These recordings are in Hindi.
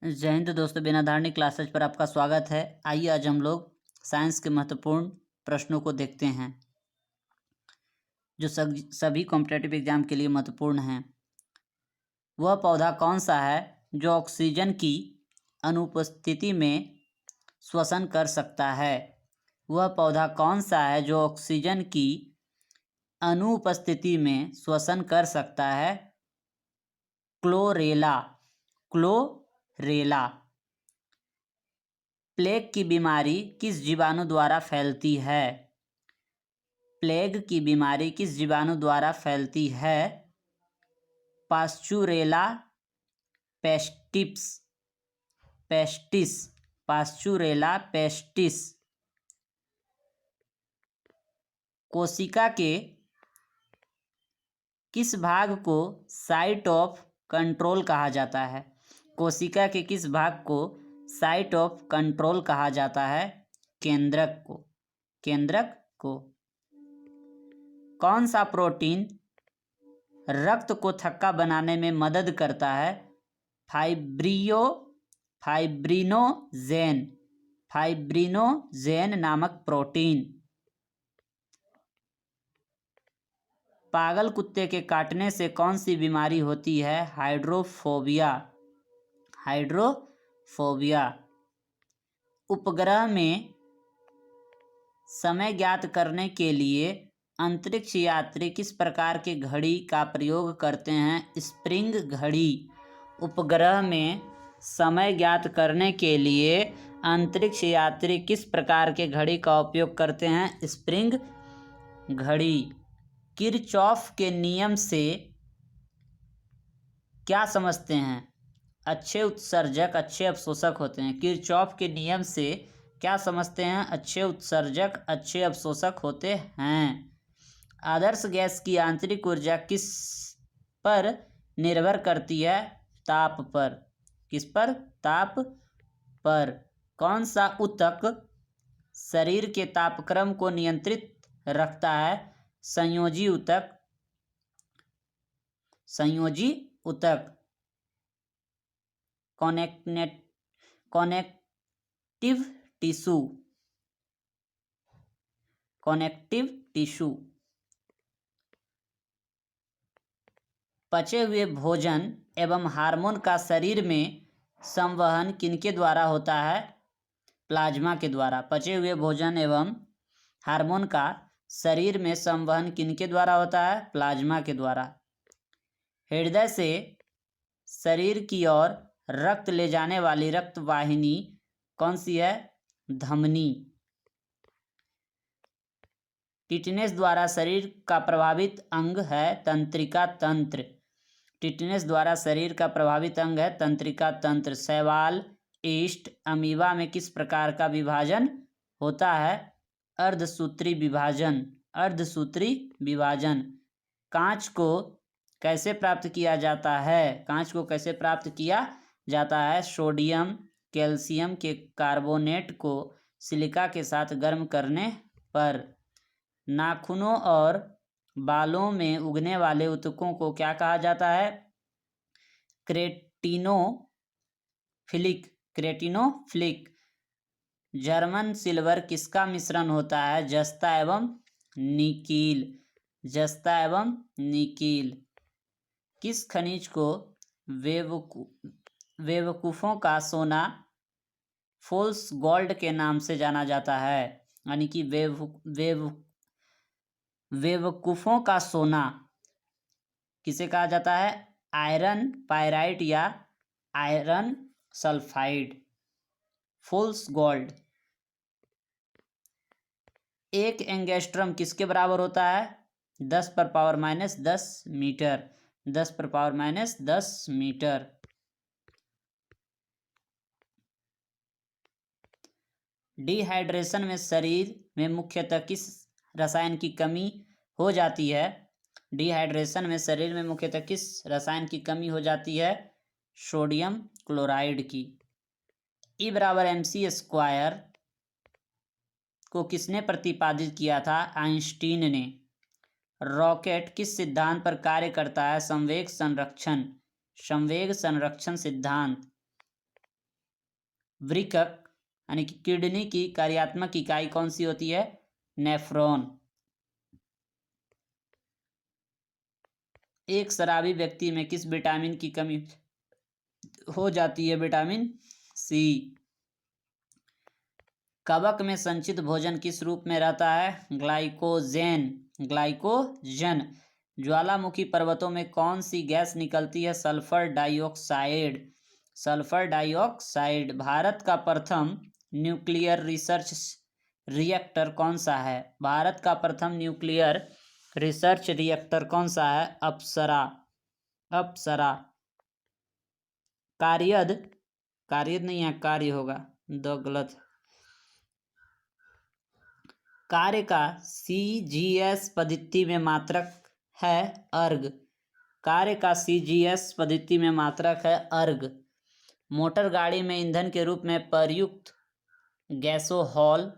जय हिंद दोस्तों, बिना धारणी क्लासेज पर आपका स्वागत है। आइए आज हम लोग साइंस के महत्वपूर्ण प्रश्नों को देखते हैं जो सभी कॉम्पिटेटिव एग्जाम के लिए महत्वपूर्ण हैं। वह पौधा कौन सा है जो ऑक्सीजन की अनुपस्थिति में श्वसन कर सकता है? वह पौधा कौन सा है जो ऑक्सीजन की अनुपस्थिति में श्वसन कर सकता है? क्लोरेला। क्लोरेला। प्लेग की बीमारी किस जीवाणु द्वारा फैलती है? प्लेग की बीमारी किस जीवाणु द्वारा फैलती है? Pasteurella pestis. Pasteurella pestis. कोशिका के किस भाग को साइट ऑफ कंट्रोल कहा जाता है? कोशिका के किस भाग को साइट ऑफ कंट्रोल कहा जाता है? केंद्रक को। कौन सा प्रोटीन रक्त को थक्का बनाने में मदद करता है? फाइब्रिनोजेन नामक प्रोटीन। पागल कुत्ते के काटने से कौन सी बीमारी होती है? हाइड्रोफोबिया। उपग्रह में समय ज्ञात करने के लिए अंतरिक्ष यात्री किस प्रकार के घड़ी का प्रयोग करते हैं? स्प्रिंग घड़ी। उपग्रह में समय ज्ञात करने के लिए अंतरिक्ष यात्री किस प्रकार के घड़ी का उपयोग करते हैं? स्प्रिंग घड़ी। किरचॉफ के नियम से क्या समझते हैं? अच्छे उत्सर्जक अच्छे अवशोषक होते हैं। किरचॉफ के नियम से क्या समझते हैं? अच्छे उत्सर्जक अच्छे अवशोषक होते हैं। आदर्श गैस की आंतरिक ऊर्जा किस पर निर्भर करती है? ताप पर। किस पर? ताप पर। कौन सा ऊतक शरीर के तापक्रम को नियंत्रित रखता है? संयोजी ऊतक। Connective tissue. पचे हुए भोजन एवं हार्मोन का शरीर में संवहन किनके द्वारा होता है? प्लाज्मा के द्वारा। पचे हुए भोजन एवं हार्मोन का शरीर में संवहन किनके द्वारा होता है? प्लाज्मा के द्वारा। हृदय से शरीर की ओर रक्त ले जाने वाली रक्त वाहिनी कौन सी है? धमनी। टिटनेस द्वारा शरीर का प्रभावित अंग है तंत्रिका तंत्र। टिटनेस द्वारा शरीर का प्रभावित अंग है तंत्रिका तंत्र। शैवाल, ईस्ट, अमीबा में किस प्रकार का विभाजन होता है? अर्धसूत्री विभाजन। कांच को कैसे प्राप्त किया जाता है? सोडियम कैल्शियम के कार्बोनेट को सिलिका के साथ गर्म करने पर। नाखूनों और बालों में उगने वाले ऊतकों को क्या कहा जाता है? क्रेटिनोफिलिक। जर्मन सिल्वर किसका मिश्रण होता है? जस्ता एवं निकील। किस खनिज को बेवकूफों का सोना फोल्स गोल्ड के नाम से जाना जाता है? यानी कि बेवकूफों का सोना किसे कहा जाता है? आयरन पायराइट या आयरन सल्फाइड। False gold. एक एंगस्ट्रम किसके बराबर होता है? 10⁻⁻10 मीटर। 10⁻⁻10 मीटर। डिहाइड्रेशन में शरीर में मुख्यतः किस रसायन की कमी हो जाती है? डिहाइड्रेशन में शरीर में मुख्यतः किस रसायन की कमी हो जाती है? सोडियम क्लोराइड की। E=mc² को किसने प्रतिपादित किया था? आइंस्टीन ने। रॉकेट किस सिद्धांत पर कार्य करता है? संवेग संरक्षण सिद्धांत। वृक्क यानी कि किडनी की कार्यात्मक इकाई कौन सी होती है? नेफ्रॉन। एक शराबी व्यक्ति में किस विटामिन की कमी हो जाती है? Vitamin C. कवक में संचित भोजन किस रूप में रहता है? ग्लाइकोजेन। ग्लाइकोजन। ज्वालामुखी पर्वतों में कौन सी गैस निकलती है? Sulphur dioxide. Sulphur dioxide. भारत का प्रथम न्यूक्लियर रिसर्च रिएक्टर कौन सा है? भारत का प्रथम न्यूक्लियर रिसर्च रिएक्टर कौन सा है? अप्सरा। अप्सरा। कार्यद। कार्यद नहीं है, कार्य होगा, दो गलत। कार्य का CGS पद्धति में मात्रक है अर्ग। कार्य का CGS पद्धति में मात्रक है अर्ग। मोटर गाड़ी में ईंधन के रूप में प्रयुक्त गैसोहॉल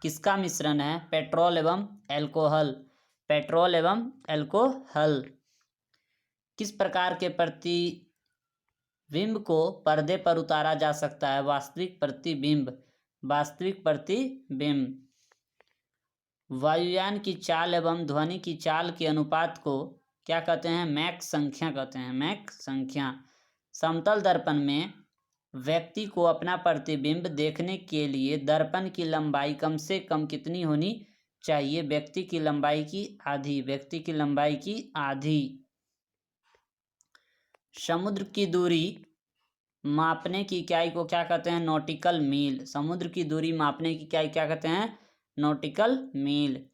किसका मिश्रण है? पेट्रोल एवं एल्कोहल। पेट्रोल एवं एल्कोहल। किस प्रकार के प्रतिबिंब को पर्दे पर उतारा जा सकता है? वास्तविक प्रतिबिंब। वास्तविक प्रतिबिंब। वायुयान की चाल एवं ध्वनि की चाल के अनुपात को क्या कहते हैं? मैक संख्या कहते हैं। मैक संख्या। समतल दर्पण में व्यक्ति को अपना प्रतिबिंब देखने के लिए दर्पण की लंबाई कम से कम कितनी होनी चाहिए? व्यक्ति की लंबाई की आधी। व्यक्ति की लंबाई की आधी। समुद्र की दूरी मापने की इकाई को क्या कहते हैं? नॉटिकल मील। समुद्र की दूरी मापने की इकाई क्या कहते हैं? नॉटिकल मील।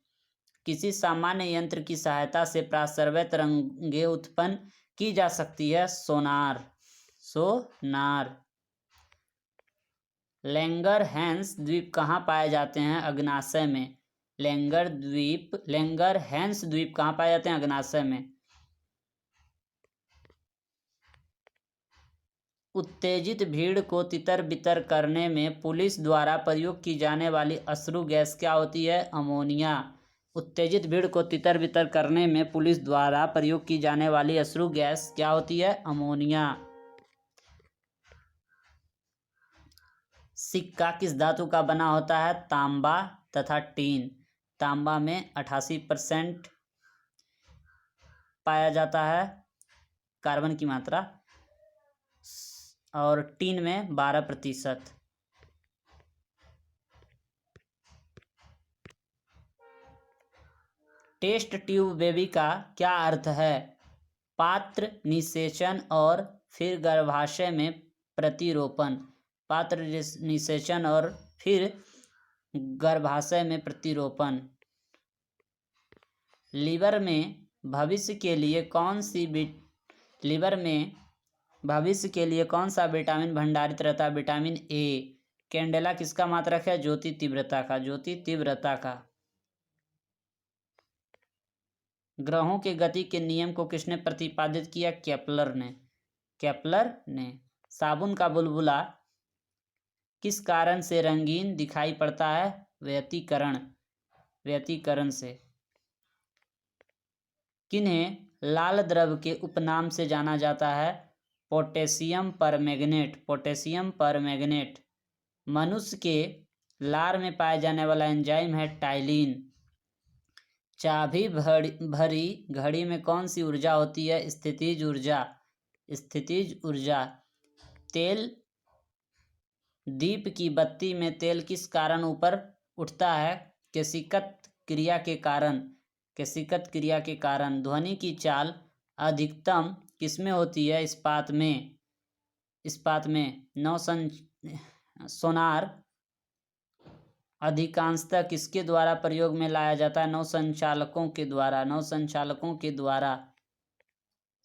किसी सामान्य यंत्र की सहायता से प्रासर्वय तरंगें उत्पन्न की जा सकती है? सोनार। सोनार। लैंगरहैंस द्वीप कहाँ पाए जाते हैं? अग्न्याशय में। लैंगरहैंस द्वीप कहाँ पाए जाते हैं? अग्न्याशय में। उत्तेजित भीड़ को तितर बितर करने में पुलिस द्वारा प्रयोग की जाने वाली अश्रु गैस क्या होती है? अमोनिया। उत्तेजित भीड़ को तितर बितर करने में पुलिस द्वारा प्रयोग की जाने वाली अश्रु गैस क्या होती है? अमोनिया। सिक्का किस धातु का बना होता है? तांबा तथा टीन। तांबा में 88% पाया जाता है कार्बन की मात्रा, और टीन में 12%। टेस्ट ट्यूब बेबी का क्या अर्थ है? पात्र निषेचन और फिर गर्भाशय में प्रतिरोपण। पात्र निषेचन और फिर गर्भाशय में प्रतिरोपण। लीवर में भविष्य के लिए कौन सा विटामिन भंडारित रहता है? Vitamin A. कैंडेला किसका मात्रक है? ज्योति तीव्रता का। ज्योति तीव्रता का। ग्रहों के गति के नियम को किसने प्रतिपादित किया? केपलर ने। केपलर ने। साबुन का बुलबुला किस कारण से रंगीन दिखाई पड़ता है? व्यतिकरण। व्यतिकरण से। किन्हें लाल द्रव के उपनाम से जाना जाता है? Potassium permanganate. Potassium permanganate. मनुष्य के लार में पाए जाने वाला एंजाइम है टाइलिन। चाबी भरी घड़ी में कौन सी ऊर्जा होती है? स्थितिज ऊर्जा। स्थितिज ऊर्जा। तेल दीप की बत्ती में तेल किस कारण ऊपर उठता है? केशिकत क्रिया के कारण। केशिकत क्रिया के कारण। ध्वनि की चाल अधिकतम किसमें होती है? इस्पात में। इस्पात में। सोनार अधिकांशतः किसके द्वारा प्रयोग में लाया जाता है? नौसंचालकों के द्वारा। नौसंचालकों के द्वारा।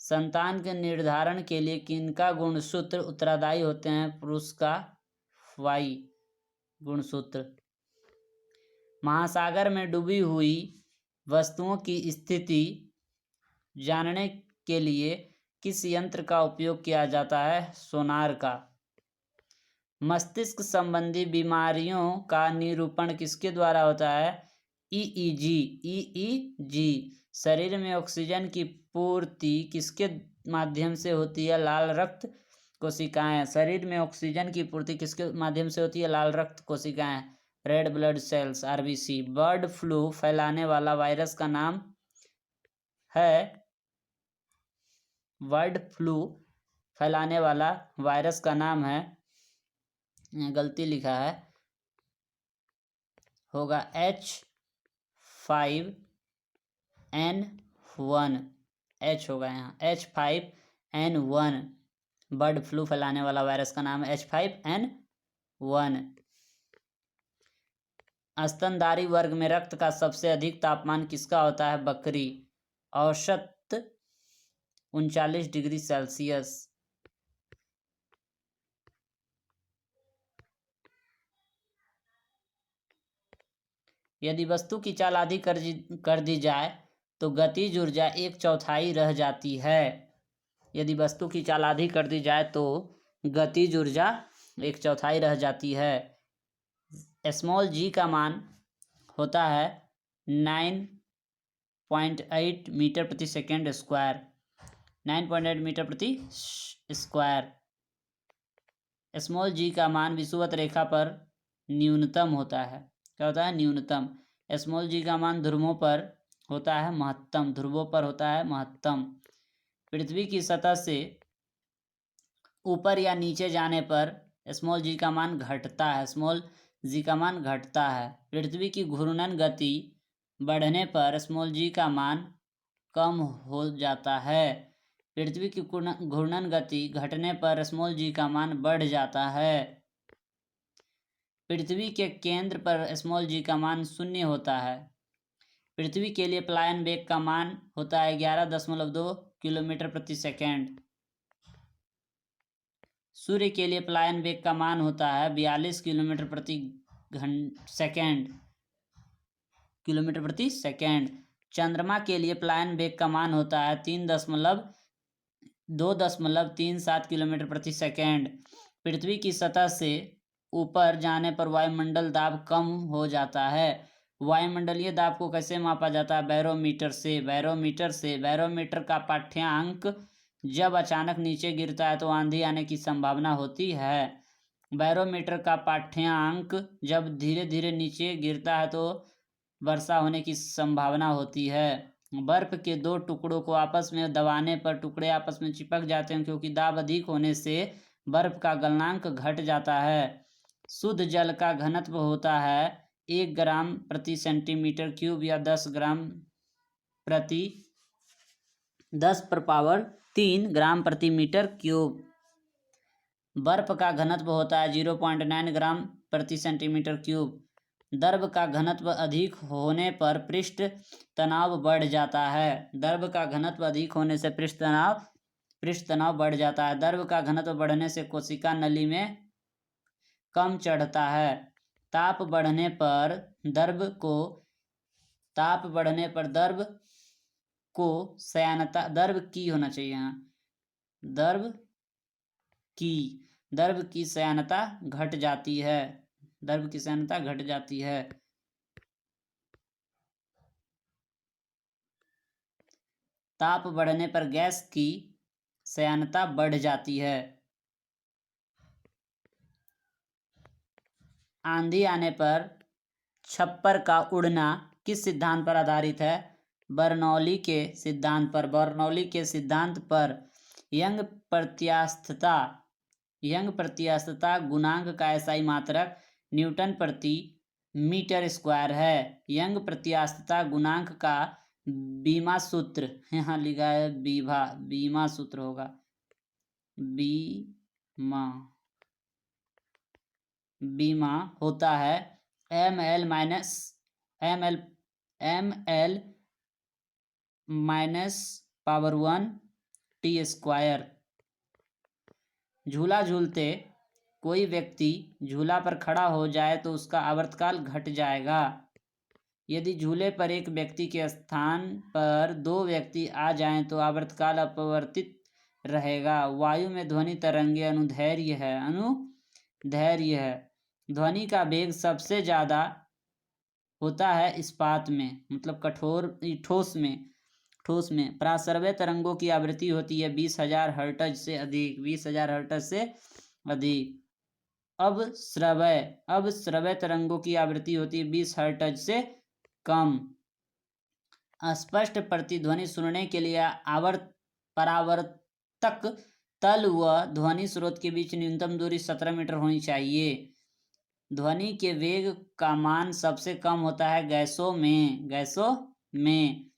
संतान के निर्धारण के लिए किनका गुणसूत्र उत्तरदायी होते हैं? पुरुष का वाई गुणसूत्र। महासागर में डूबी हुई वस्तुओं की स्थिति जानने के लिए किस यंत्र का उपयोग किया जाता है? सोनार का। मस्तिष्क संबंधी बीमारियों का निरूपण किसके द्वारा होता है? ईईजी। ईईजी। शरीर में ऑक्सीजन की पूर्ति किसके माध्यम से होती है? लाल रक्त कोशिकाएं। शरीर में ऑक्सीजन की पूर्ति किसके माध्यम से होती है? लाल रक्त कोशिकाएं, red blood cells, RBC. Bird flu फैलाने वाला वायरस का नाम है बर्ड फ्लू फैलाने वाला वायरस का नाम है, गलती लिखा है, होगा H5N1। H होगा यहाँ, H5N1। बर्ड फ्लू फैलाने वाला वायरस का नाम है H5N1। स्तनधारी वर्ग में रक्त का सबसे अधिक तापमान किसका होता है? बकरी। औसत 39 डिग्री सेल्सियस। यदि वस्तु की चाल आधी कर दी जाए तो गतिज ऊर्जा 1/4 रह जाती है। यदि वस्तु की चाल आधी कर दी जाए तो गतिज ऊर्जा 1/4 रह जाती है। स्मॉल जी का मान होता है 9.8 मीटर प्रति सेकेंड स्क्वायर। 9.8 मीटर प्रति स्क्वायर। स्मॉल जी का मान विषुवत रेखा पर न्यूनतम होता है। क्या होता है? न्यूनतम। स्मॉल जी का मान ध्रुवों पर होता है महत्तम। ध्रुवों पर होता है महत्तम। पृथ्वी की सतह से ऊपर या नीचे जाने पर स्मॉल जी का मान घटता है। स्मॉल जी का मान घटता है। पृथ्वी की घूर्णन गति बढ़ने पर स्मॉल जी का मान कम हो जाता है। पृथ्वी की घूर्णन गति घटने पर स्मॉल जी का मान बढ़ जाता है। पृथ्वी के केंद्र पर स्मॉल जी का मान 0 होता है। पृथ्वी के लिए पलायन वेग का मान होता है 11.2 किलोमीटर प्रति सेकेंड। सूर्य के लिए पलायन वेग का मान होता है 42 किलोमीटर प्रति सेकेंड। किलोमीटर प्रति सेकेंड। चंद्रमा के लिए पलायन वेग का मान होता है 2.37 किलोमीटर प्रति सेकेंड। पृथ्वी की सतह से ऊपर जाने पर वायुमंडल दाब कम हो जाता है। वायुमंडलीय दाब को कैसे मापा जाता है? बैरोमीटर से। बैरोमीटर का पाठ्यांक जब अचानक नीचे गिरता है तो आंधी आने की संभावना होती है। बैरोमीटर का पाठ्यांक जब धीरे धीरे नीचे गिरता है तो वर्षा होने की संभावना होती है। बर्फ के 2 टुकड़ों को आपस में दबाने पर टुकड़े आपस में चिपक जाते हैं, क्योंकि दाब अधिक होने से बर्फ का गलनांक घट जाता है। शुद्ध जल का घनत्व होता है 1 ग्राम प्रति सेंटीमीटर क्यूब या 10 पर पावर 3 ग्राम प्रति मीटर क्यूब। बर्फ का घनत्व होता है 0.9 ग्राम प्रति सेंटीमीटर क्यूब। द्रव का घनत्व अधिक होने पर पृष्ठ तनाव बढ़ जाता है। द्रव का घनत्व अधिक होने से पृष्ठ तनाव बढ़ जाता है। द्रव का घनत्व बढ़ने से कोशिका नली में कम चढ़ता है। ताप बढ़ने पर द्रव को श्यानता, द्रव की होना चाहिए यहाँ, द्रव की श्यानता घट जाती है। द्रव की श्यानता घट जाती है। ताप बढ़ने पर गैस की श्यानता बढ़ जाती है। आंधी आने पर छप्पर का उड़ना किस सिद्धांत पर आधारित है? बर्नौली के सिद्धांत पर। बर्नौली के सिद्धांत पर यंग प्रत्यास्थता गुणांक का एसआई मात्रक न्यूटन प्रति मीटर स्क्वायर है। यंग प्रत्यास्थता गुणांक का बीमा सूत्र, यहाँ लिखा है बीमा सूत्र होगा, बीमा होता है ml minus power 1 t square. झूला झूलते कोई व्यक्ति झूला पर खड़ा हो जाए तो उसका आवर्तकाल घट जाएगा। यदि झूले पर एक व्यक्ति के स्थान पर 2 व्यक्ति आ जाएं तो आवर्तकाल अपरिवर्तित रहेगा। वायु में ध्वनि तरंगे अनुदैर्ध्य है। ध्वनि का वेग सबसे ज्यादा होता है इस्पात में, मतलब ठोस में। ठोस में प्रासर्वय तरंगों की आवृत्ति होती है 20,000 हर्ट्ज से अधिक, 20,000 हर्ट्ज से अधिक। अब श्रव्य तरंगों की आवृत्ति होती है 20 हर्ट्ज से कम। स्पष्ट प्रतिध्वनि सुनने के लिए परावर्तक तल व ध्वनि स्रोत के बीच न्यूनतम दूरी 17 मीटर होनी चाहिए। ध्वनि के वेग का मान सबसे कम होता है गैसों में।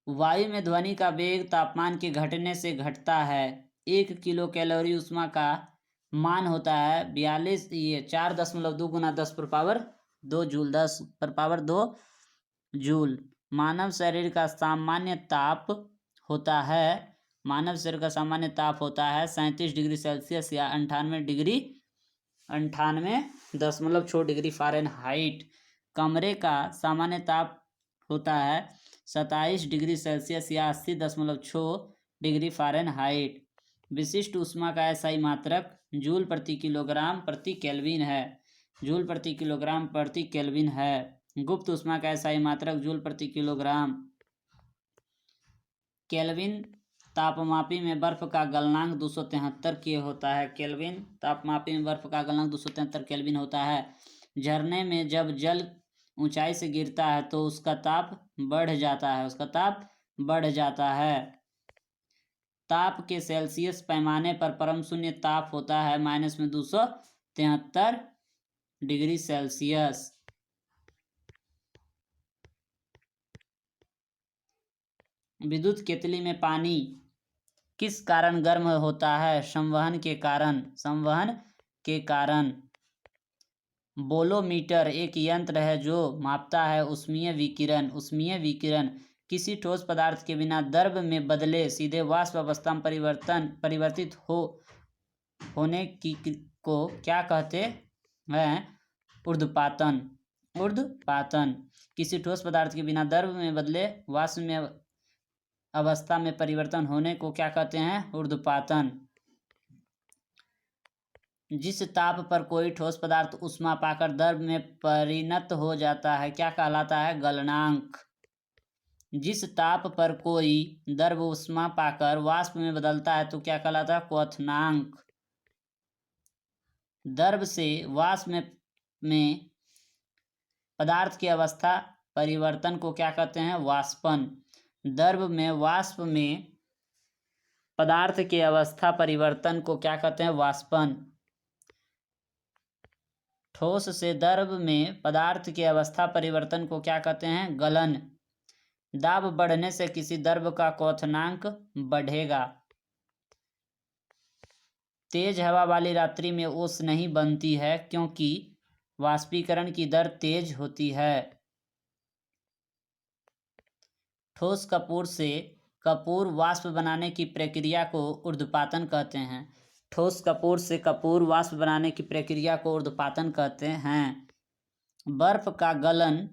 वायु में ध्वनि का वेग तापमान के घटने से घटता है। 1 किलो कैलोरी ऊष्मा का मान होता है 4.2 गुना 10⁻2 जूल, 10⁻2 जूल। मानव शरीर का सामान्य ताप होता है 37 डिग्री सेल्सियस या 98.6 डिग्री फ़ारेनहाइट। कमरे का सामान्य ताप होता है 27 डिग्री सेल्सियस या 80.6 डिग्री फ़ारेनहाइट। विशिष्ट ऊष्मा का एसआई मात्रक जूल प्रति किलोग्राम प्रति केल्विन है। जूल प्रति किलोग्राम प्रति केल्विन है। गुप्त ऊष्मा का एसआई मात्रक जूल प्रति किलोग्राम। केल्विन तापमापी में बर्फ का गलनांक 273 के होता है। केल्विन तापमापी में बर्फ का गलनांक 273 केल्विन होता है। झरने में जब जल ऊंचाई से गिरता है तो उसका ताप बढ़ जाता है। ताप के सेल्सियस पैमाने पर परम शून्य ताप होता है -273 डिग्री सेल्सियस। विद्युत केतली में पानी किस कारण गर्म होता है? संवहन के कारण। बोलोमीटर एक यंत्र है जो मापता है ऊष्मीय विकिरण। किसी ठोस पदार्थ के बिना द्रव में बदले सीधे वाष्प अवस्था में परिवर्तित होने को क्या कहते हैं? ऊर्ध्वपातन। किसी ठोस पदार्थ के बिना द्रव में बदले वाष्प में अवस्था में परिवर्तन होने को क्या कहते हैं? ऊर्ध्वपातन। जिस ताप पर कोई ठोस पदार्थ ऊष्मा पाकर द्रव में परिणत हो जाता है क्या कहलाता है? गलनांक। जिस ताप पर कोई द्रव ऊष्मा पाकर वाष्प में बदलता है तो क्या कहलाता है? क्वथनांक। द्रव से वाष्प में पदार्थ की अवस्था परिवर्तन को क्या कहते हैं? वाष्पन। द्रव में वाष्प में पदार्थ की अवस्था परिवर्तन को क्या कहते हैं? वाष्पन। ठोस से द्रव में पदार्थ की अवस्था परिवर्तन को क्या कहते हैं? गलन। दाब बढ़ने से किसी द्रव का क्वथनांक बढ़ेगा। तेज हवा वाली रात्रि में ओस नहीं बनती है क्योंकि वाष्पीकरण की दर तेज होती है। ठोस कपूर से कपूर वाष्प बनाने की प्रक्रिया को ऊर्ध्वपातन कहते हैं। ठोस कपूर से कपूर वाष्प बनाने की प्रक्रिया को ऊर्ध्वपातन कहते हैं। बर्फ का गलन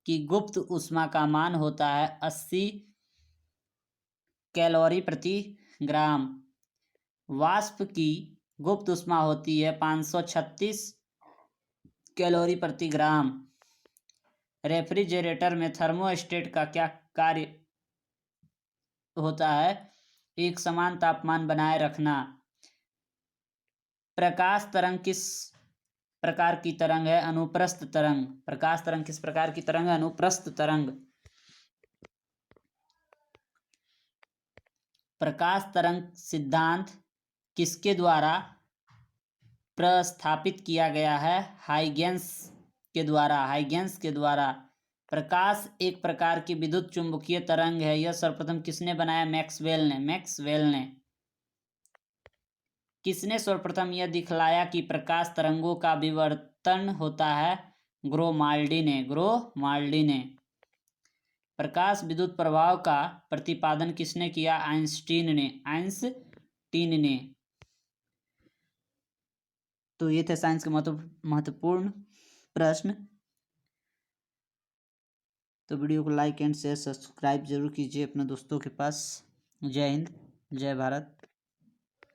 की गुप्त ऊष्मा का मान होता है 80 कैलोरी प्रति ग्राम। वाष्प की गुप्त ऊष्मा होती है 536 कैलोरी प्रति ग्राम। रेफ्रिजरेटर में थर्मोस्टेट का क्या कार्य होता है? एक समान तापमान बनाए रखना। प्रकाश तरंग किस प्रकार की तरंग है? अनुप्रस्थ तरंग। प्रकाश तरंग किस प्रकार की तरंग है? अनुप्रस्थ तरंग। प्रकाश तरंग सिद्धांत किसके द्वारा प्रस्तावित किया गया है? हाइगेंस के द्वारा। प्रकाश एक प्रकार की विद्युत चुंबकीय तरंग है। यह सर्वप्रथम किसने बनाया? मैक्सवेल ने। किसने सर्वप्रथम यह दिखलाया कि प्रकाश तरंगों का विवर्तन होता है? ग्रोमाल्डी ने। प्रकाश विद्युत प्रभाव का प्रतिपादन किसने किया? आइंस्टीन ने। तो ये थे साइंस के महत्वपूर्ण प्रश्न। तो वीडियो को लाइक एंड शेयर सब्सक्राइब जरूर कीजिए अपने दोस्तों के पास। जय हिंद, जय भारत।